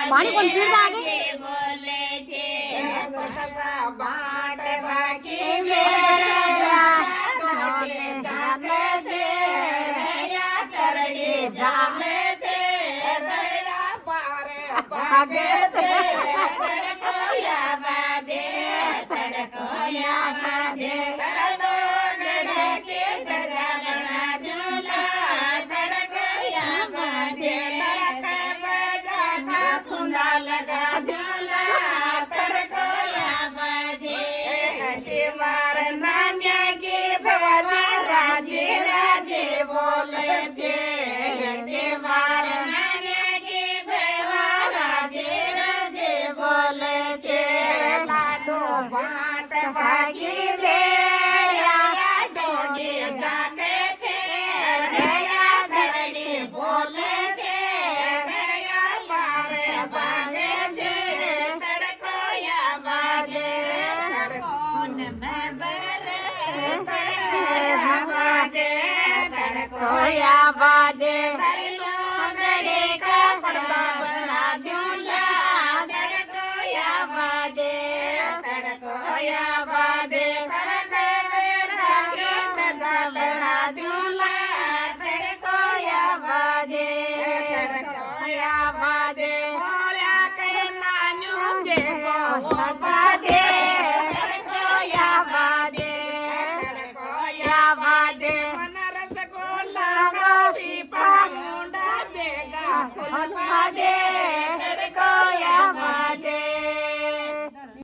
पाणी पण फिर जागे बोले छे बाट बाकी जामे छे या करड़ी जामे छे दड़िया पार भागे छे तड़को या बादे तड़को या बादे तड़को गड़े के गजा बना झूला तड़को या बादे तड़के बजा खा खुंदा लगा झूला तड़को या बादे दीवार नान्या की भवाजी राजे राजे बोले छे दीवार नान्या की भवा राजे राजे बोले छे लाडो बाट भागी रे या डोडी जागे छे या करड़ी बोले छे गड़िया पार भागे छे तड़को या बागे तड़को न बरे तड़को या बागे तड़को या बागे तड़को गड़े का पड़वा बना दूला तड़को या बागे तड़को या बागे तड़के मेरा गीत बना दूला तड़को या बागे तड़को या बागे होया के नान्यू के वो बागे तड़को या बागे तड़को या बागे मन रसगुल्ला गोपी मुंडा देगा खुल बागे तड़को या बागे